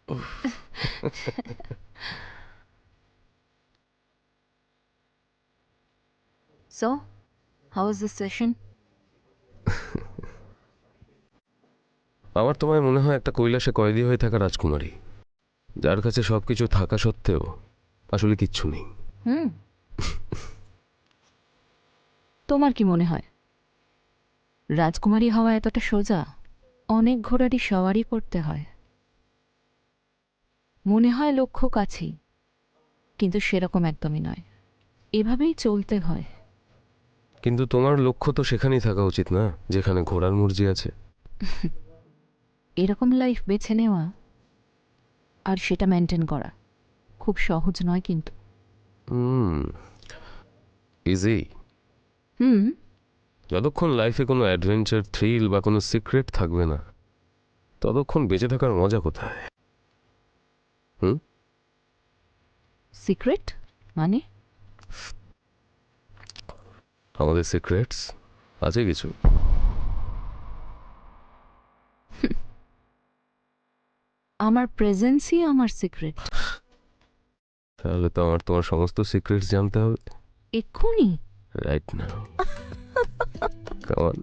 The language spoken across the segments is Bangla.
So, how was the session? আমার তোমায় মনে হয় একটা কৈলাসে কয়েদি হয়ে থাকা রাজকুমারী, যার কাছে সবকিছু থাকা সত্ত্বেও আসলে কিচ্ছু নেই। তোমার কি মনে হয় রাজকুমারী হওয়া এতটা সোজা? অনেক ঘোড়ারই সওয়ারি করতে হয়। মনে হয় লক্ষ্য কাছেই, কিন্তু সেরকম একদমই নয়। এভাবেই চলতে হয়। কিন্তু তোমার লক্ষ্য তো সেখানেই থাকা উচিত না, যেখানে ঘোড়ার মর্জি আছে। এরকম লাইফ বেছে নেওয়া আর সেটা মেনটেন করা খুব সহজ নয় কিন্তু। ইজি। যতক্ষণ লাইফে কোনো অ্যাডভেঞ্চার, থ্রিল বা কোনো সিক্রেট থাকবে না, ততক্ষণ বেঁচে থাকার মজা কোথায়? সিক্রেট মানে? আমাদের সিক্রেটস আছে কিছু। আমার প্রেজেন্সই আমার সিক্রেট। তাহলে তো আমার তোমার সমস্ত সিক্রেটস জানতে হবে এক্ষুনি? Right now. Come on.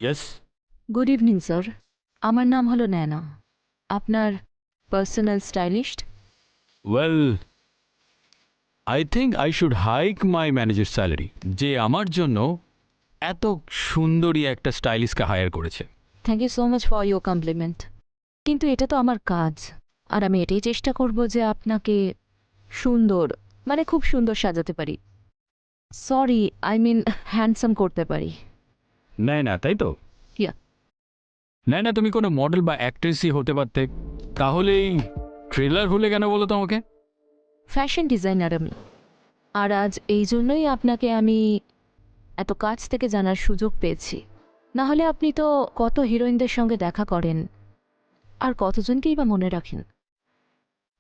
Yes. Good evening sir, আমার নাম হলো ন্যানা। আপনার personal stylist? Well, I think I should hike my manager salary, যে আমার জন্য এত সুন্দরী একটা স্টাইলিস্টকে হায়ার করেছে। Thank you so much for your compliment. কিন্তু এটা তো আমার কাজ, আর আমি এটাই চেষ্টা করব যে আপনাকে সুন্দর, মানে খুব সুন্দর সাজাতে পারি। সরি, আই মিন হ্যান্ডসাম করতে পারি। নেয় না, তাই তো? ইয়া। নেয় না, তুমি কোনো মডেল বা অ্যাক্ট্রেসই হতে পারতে। তাহলে এই ট্রেলার হলে কেন বলো তো আমাকে? ফ্যাশন ডিজাইনার আমি, আর আজ এই জন্যই আপনাকে আমি এত কাছ থেকে জানার সুযোগ পেয়েছি। না হলে আপনি তো কত হিরোইনদের সঙ্গে দেখা করেন, আর কতজনকেই বা মনে রাখেন।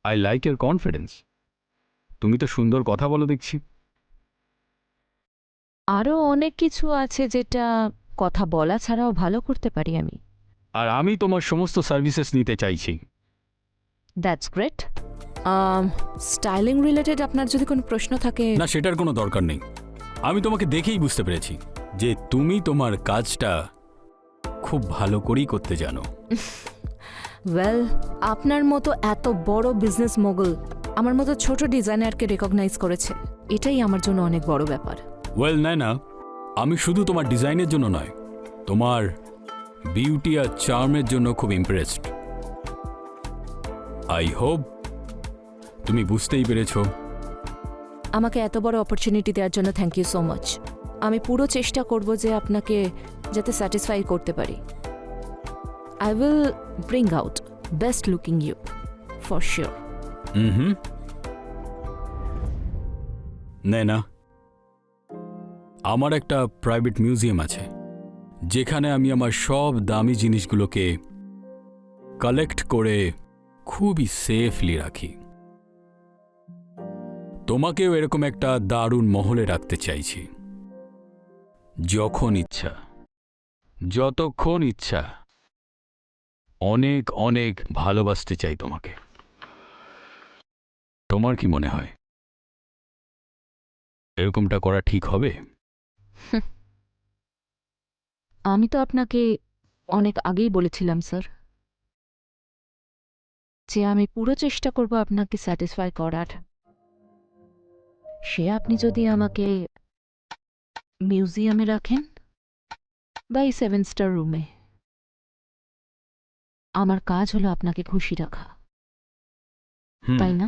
I like your confidence. তুমি তো সুন্দর কথা বলো দেখছি। আরও অনেক কিছু আছে যেটা কথা বলা ছাড়াও ভালো করতে পারি আমি। আর আমি তোমার সমস্ত সার্ভিসেস নিতে চাইছি। That's great. স্টাইলিং রিলেটেড আপনার যদি কোনো প্রশ্ন থাকে। না, সেটার কোনো দরকার নেই। আমি তোমাকে দেখেই বুঝতে পেরেছি যে তুমি তোমার কাজটা খুব ভালো করেই করতে জানো। ওয়েল, আপনার মতো এত বড় বিজনেস মোগল আমার মতো ছোট ডিজাইনারকে রেকগনাইজ করেছে, এটাই আমার জন্য অনেক বড় ব্যাপার। ওয়েল না, আমি শুধু তোমার ডিজাইনের জন্য নয়, তোমার বিউটি আর চার্মের জন্য খুব ইমপ্রেসড। আই হোপ তুমি বুঝতেই পেরেছো। আমাকে এত বড় অপরচুনিটি দেওয়ার জন্য থ্যাংক ইউ সো মাচ। আমি পুরো চেষ্টা করব যে আপনাকে যাতে স্যাটিসফাই করতে পারি। I will bring out best looking you for sure. না, আমার একটা প্রাইভেট মিউজিয়াম আছে, যেখানে আমি আমার সব দামি জিনিসগুলোকে কালেক্ট করে খুবই সেফলি রাখি। তোমাকেও এরকম একটা দারুণ মহলে রাখতে চাইছি। যখন ইচ্ছা, যতক্ষণ ইচ্ছা, অনেক অনেক ভালোবাসতে চাই তোমাকে। তোমার কি মনে হয় এরকমটা করা ঠিক হবে? আমি তো আপনাকে অনেক আগেই বলেছিলাম স্যার যে আমি পুরো চেষ্টা করব আপনাকে স্যাটিসফাই করার। সে আপনি যদি আমাকে মিউজিয়ামে রাখেন বা এই 7 স্টার রুমে, আমার কাজ হলো আপনাকে খুশি রাখা, তাই না?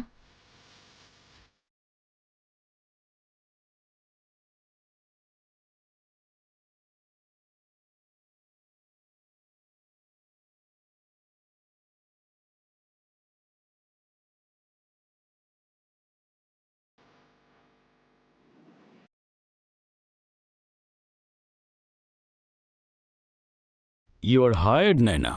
You are hired, Naina.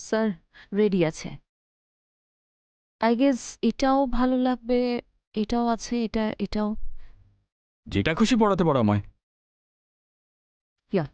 Sir, ready আছে। আই গেস এটাও ভালো লাগবে, এটাও আছে, এটাও। যেটা খুশি পড়াতে পারো আমায়। ইয়া।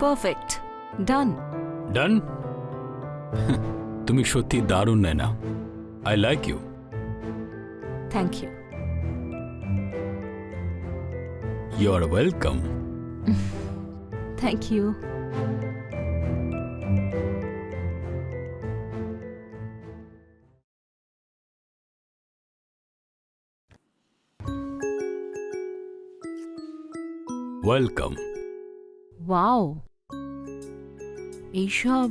Perfect, done. ডান। তুমি সত্যি দারুণ, Naina. I like you. Thank you. You are welcome. Thank you. Welcome. Wow, এইসব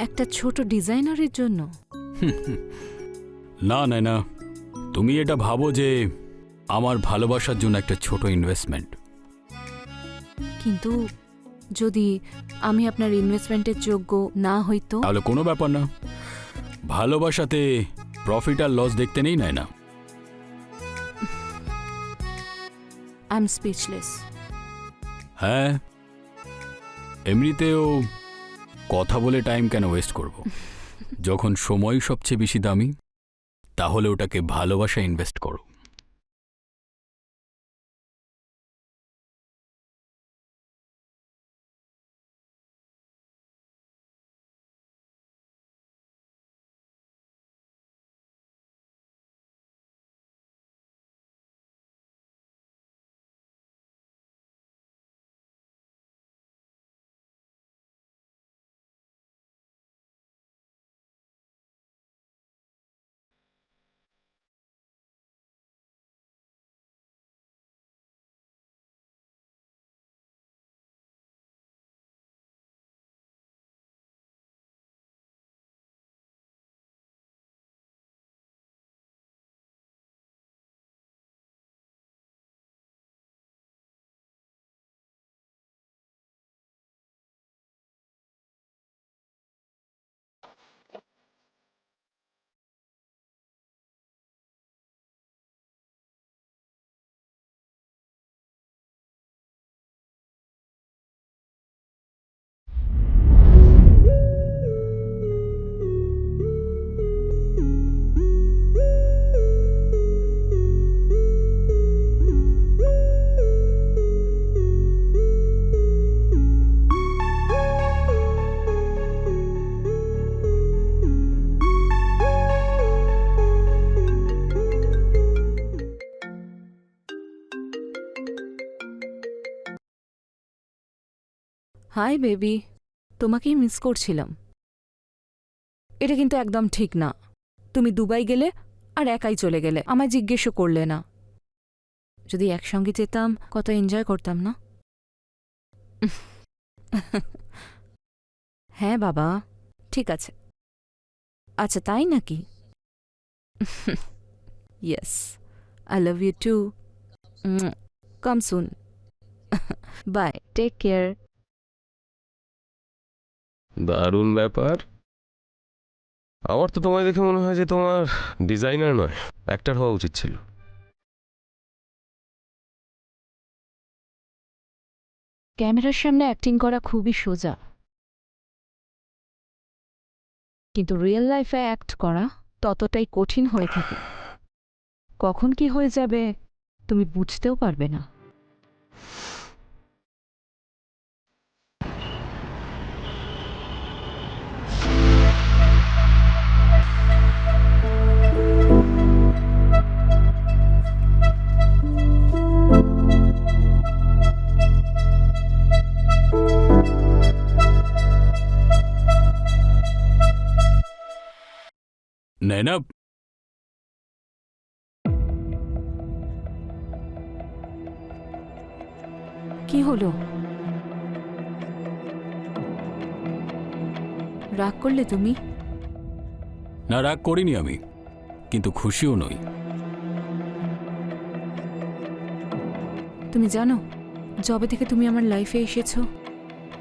একটা ছোট ডিজাইনারের জন্য? না, নাইনা, তুমি এটা ভাবো যে আমার ভালোবাসার জন্য একটা ছোট ইনভেস্টমেন্ট। কিন্তু যদি আমি আপনার ইনভেস্টমেন্টের যোগ্য না হইতো? তাহলে কোনো ব্যাপার না। ভালোবাসাতে প্রফিট আর লস দেখতে নেই, নাইনা। I am speechless. হ্যাঁ, এমনিতেও কথা বলে টাইম কেন ওয়েস্ট করব? যখন সময় সবচেয়ে বেশি দামি, তাহলে ওটাকে ভালোবাসা ইনভেস্ট করো। হাই বেবি, তোমাকেই মিস করছিলাম। এটা কিন্তু একদম ঠিক না। তুমি দুবাই গেলে আর একাই চলে গেলে, আমায় জিজ্ঞেসও করলে না। যদি একসঙ্গে যেতাম কত এনজয় করতাম না? হ্যাঁ বাবা, ঠিক আছে। আচ্ছা, তাই নাকি? Yes, I love you too. Come soon. Bye, take care. দারুণ ব্যাপার। আমার তো তোমায় দেখে মনে হয় যে তোমার ডিজাইনার নয়, অ্যাক্টর হওয়া উচিত ছিল। ক্যামেরার সামনে অ্যাক্টিং করা খুবই সোজা, কিন্তু রিয়েল লাইফে অ্যাক্ট করা ততটাই কঠিন হয়ে থাকে। কখন কি হয়ে যাবে তুমি বুঝতেও পারবে না। নয়না, কি হলো? রাগ করলে তুমি? না, রাগ করিনি আমি, কিন্তু খুশিও নই। তুমি জানো, যবে থেকে তুমি আমার লাইফে এসেছো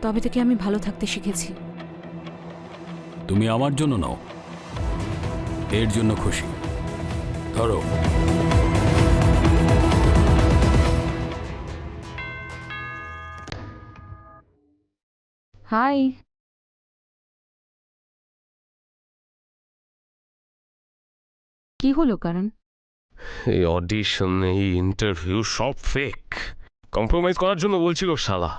তবে থেকে আমি ভালো থাকতে শিখেছি। তুমি আমার জন্য নও, এর জন্য খুশি। ধরো, হাই। কি হলো কারণ? এই অডিশন, এই ইন্টারভিউ সব ফেক। কম্প্রোমাইজ করার জন্য বলছিল শালা।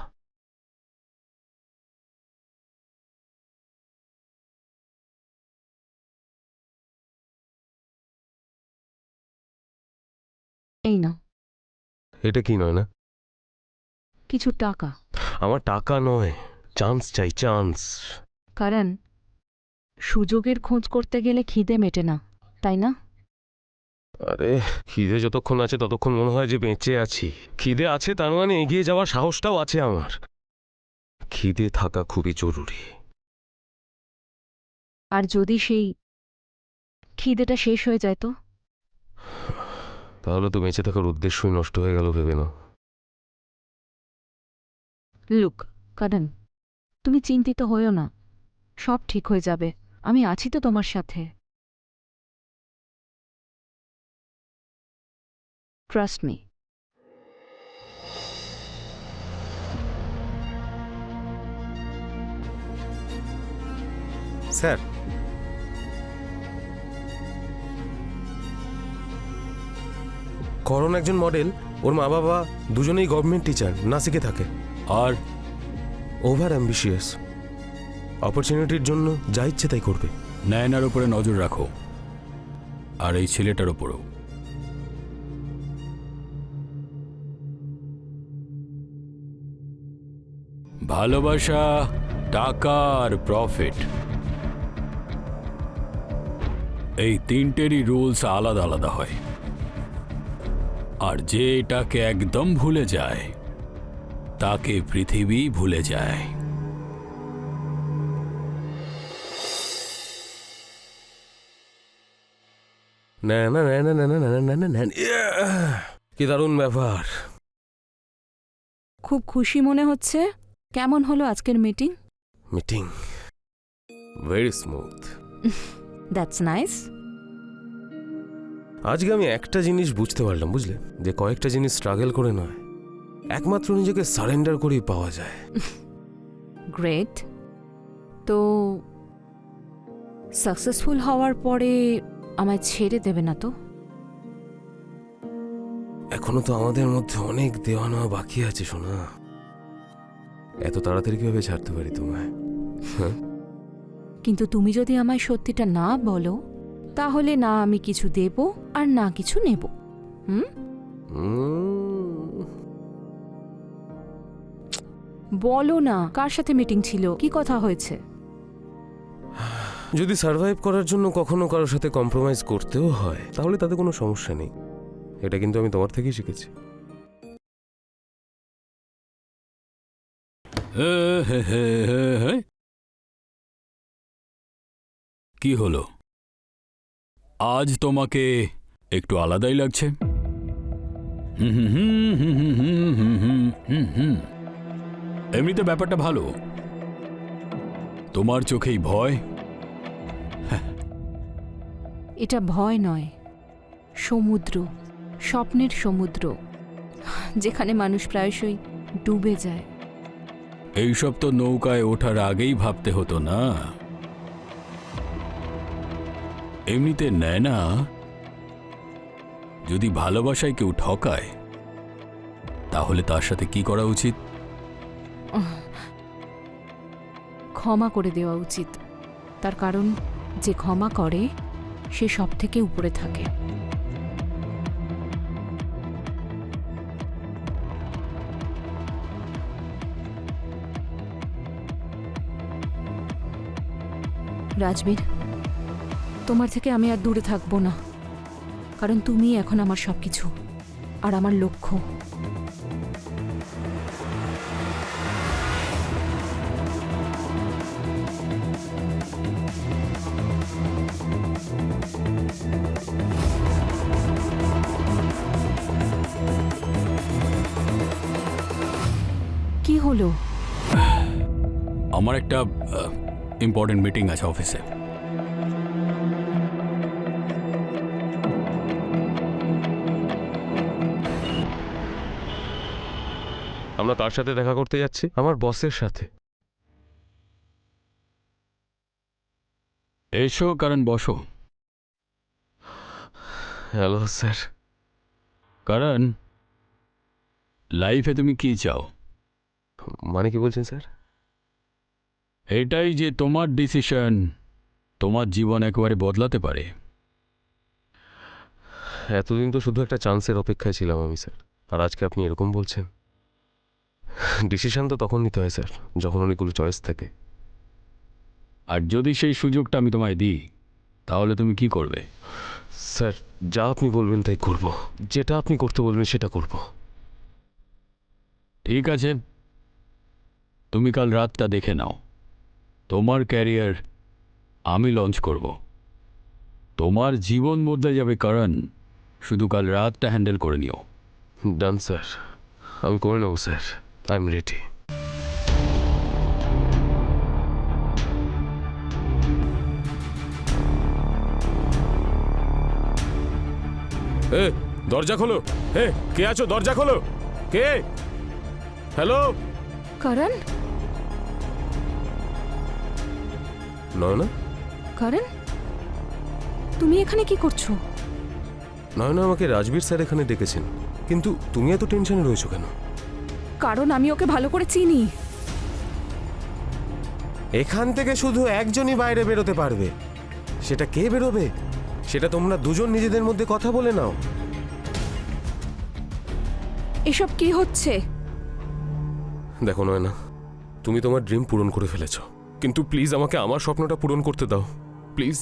এই না, এটা কি নয় না? কিছু টাকা। আমার টাকা নয়, চান্স চাই, চান্স। কারণ সুযোগের খোঁজ করতে গেলে খিদে মেটে না, তাই না? আরে খিদে যতক্ষণ আছে ততক্ষণ মনে হয় যে বেঁচে আছি। খিদে আছে তার মানে এগিয়ে যাওয়ার সাহসটাও আছে আমার। খিদে থাকা খুবই জরুরি। আর যদি সেই খিদেটা শেষ হয়ে যায় তো? তাহলে তো বেঁচে থাকার উদ্দেশ্যই নষ্ট হয়ে গেল ভেবে না। লুক কারণ, তুমি চিন্তিত হইও না, সব ঠিক হয়ে যাবে। আমি আছি তো তোমার সাথে। Trust me. স্যার, করণ একজন মডেল, ওর মা বাবা দুজনেই গভর্নমেন্ট টিচার, নাসিকে থাকে। আর ওভার অ্যাম্বিশিয়াস, অপরচুনিটির জন্য যা ইচ্ছে তাই করবে। নয়নার উপরে নজর রাখো, আর এই ছেলেটার উপরেও। ভালোবাসা, টাকা আর প্রফিট, এই তিনটেরই রুলস আলাদা আলাদা হয়। আর যে এটাকে একদম ভুলে যায় তাকে পৃথিবী ভুলে যায়। না না না না না না না না না না, কি দারুণ ব্যাপার। খুব খুশি মনে হচ্ছে। কেমন হলো আজকের meeting? Meeting very smooth. That's nice. আজকে আমি একটা জিনিস বুঝতে পারলাম, বুঝলে, যে কয়েকটা জিনিস স্ট্রাগল করে নয়, একমাত্র নিজেকে সারেন্ডার করেই পাওয়া যায়। গ্রেট। তো সাকসেসফুল হওয়ার পরে আমায় ছেড়ে দেবে না তো? এখনো তো আমাদের মধ্যে অনেক দেওয়া নেওয়া বাকি আছে সোনা। এত তাড়াতাড়ি কিভাবে ছাড়তে পারি তোমায়? কিন্তু তুমি যদি আমায় সত্যিটা না বলো, তাহলে না আমি কিছু দেব আর না কিছু নেব। বলো না, কার সাথে মিটিং ছিল, কি কথা হয়েছে? যদি সার্ভাইভ করার জন্য কখনো কারোর সাথে কম্প্রোমাইজ করতেও হয় তাহলে তাতে কোনো সমস্যা নেই। এটা কিন্তু আমি তোমার থেকেই শিখেছি। কি হলো, আজ তোমাকে একটু আলাদাই লাগছে? এমনিতে ব্যাপারটা ভালো। তোমার চোখেই ভয়। এটা ভয় নয়, সমুদ্র, স্বপ্নের সমুদ্র, যেখানে মানুষ প্রায়শই ডুবে যায়। এইসব তো নৌকায় ওঠার আগেই ভাবতে হতো না। এমনিতে নেয় না, যদি ভালোবাসায় কেউ ঠকায় তাহলে তার সাথে কি করা উচিত? ক্ষমা করে দেওয়া উচিত, তার কারণ যে ক্ষমা করে সে সব থেকে উপরে থাকে। রাজবীর, তোমার থেকে আমি আর দূরে থাকবো না, কারণ তুমি এখন আমার সবকিছু আর আমার লক্ষ্য। কি হলো? আমার একটা ইম্পর্টেন্ট মিটিং আছে অফিসে। আমরা কার সাথে দেখা করতে যাচ্ছি? আমার বসের সাথে। এসো কারণ, বসো। Hello sir. কারণ লাইফে তুমি কি চাও? মানে কি বলছেন স্যার? এটাই যে তোমার ডিসিশন তোমার জীবন একেবারে বদলাতে পারে। এতদিন তো শুধু একটা চান্সের অপেক্ষায় ছিলাম আমি স্যার, আর আজকে আপনি এরকম বলছেন। ডিসিশন তো তখন নিতে হয় স্যার যখন অনেকগুলো চয়েস থাকে। আর যদি সেই সুযোগটা আমি তোমায় দিই তাহলে তুমি কি করবে? স্যার, যা আপনি বলবেন তাই করব, যেটা আপনি করতে বলবেন সেটা করব। ঠিক আছে, তুমি কাল রাতটা দেখে নাও। তোমার ক্যারিয়ার আমি লঞ্চ করব, তোমার জীবন বদলে যাবে। কারণ শুধু কাল রাতটা হ্যান্ডেল করে নিও। ডান স্যার, আমি করে নেব স্যার, আই এম রেডি। এ দরজা খোলো! হে, কে আছো? দরজা খোলো! কে? হ্যালো? করণ, নয়না? করণ, তুমি এখানে কি করছো? নয়না, আমাকে রাজবীর স্যার এখানে ডেকেছেন, কিন্তু তুমি এত টেনশনে রয়েছো কেন? কারণ আমি ওকে ভালো করে চিনি। এখান থেকে শুধু একজনই বাইরে বেরোতে পারবে। সেটা কে বেরোবে সেটা তোমরা দুজন নিজেদের মধ্যে কথা বলে নাও। এসব কি হচ্ছে? দেখো নয়না, তুমি তোমার ড্রিম পূরণ করে ফেলেছ, কিন্তু প্লিজ আমাকে আমার স্বপ্নটা পূরণ করতে দাও, প্লিজ।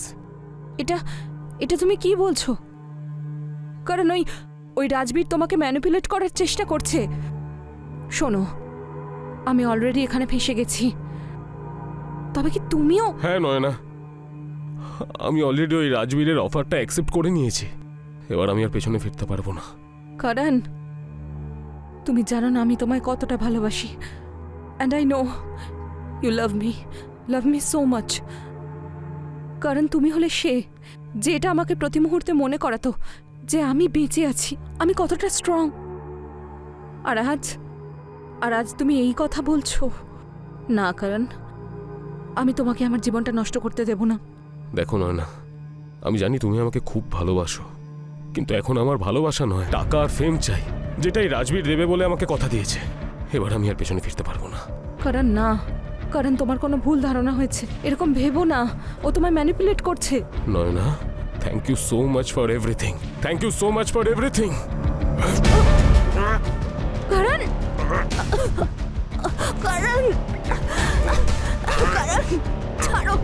এটা এটা তুমি কি বলছো? কারণ ওই রাজবীর তোমাকে ম্যানিপুলেট করার চেষ্টা করছে। শোনো, আমি অলরেডি এখানে ফেঁসে গেছি, তবে কি তুমিও? হ্যাঁ নয়না, আমি অলরেডি ওই রাজবীরের অফারটা অ্যাকসেপ্ট করে নিয়েছি। এবার আমি আর পেছনে ফিরতে পারবো না। করণ, তুমি জানো না আমি তোমায় কতটা ভালোবাসি, and I know you love me so much. কারণ তুমি হলে সে যে এটা আমাকে প্রতি মুহূর্তে মনে করাতো যে আমি বেঁচে আছি, আমি কতটা স্ট্রং। আর আজ তুমি এই কথা বলছো? না করণ, আমি তোমাকে আমার জীবনটা নষ্ট করতে দেব না। দেখো নয়না, আমি জানি তুমি আমাকে খুব ভালোবাসো, কিন্তু এখন আমার ভালোবাসা নয়, টাকা আর ফেম চাই, যেটাই রাজবীর দেবে বলে আমাকে কথা দিয়েছে। এবার আমি আর পেছনে ফিরতে পারবো না। করণ না, করণ তোমার কোনো ভুল ধারণা হয়েছে, এরকম ভেবো না। ও তোমায় ম্যানিপুলেট করছে। Nayana, thank you so much for everything, thank you so much for everything. Karan, Karan, Karan, ছাড়ো,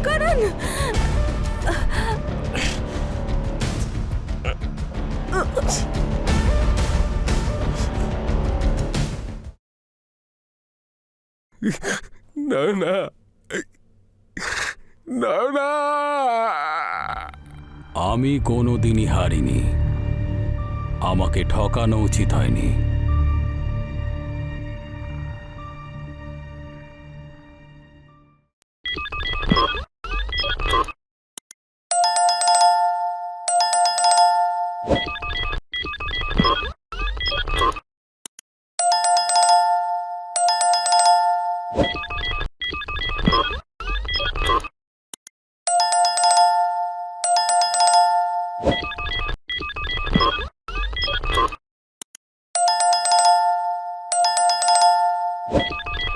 করণ। নয়না, নয়না। আমি কোনোদিনই হারিনি, আমাকে ঠকানো উচিত হয়নি।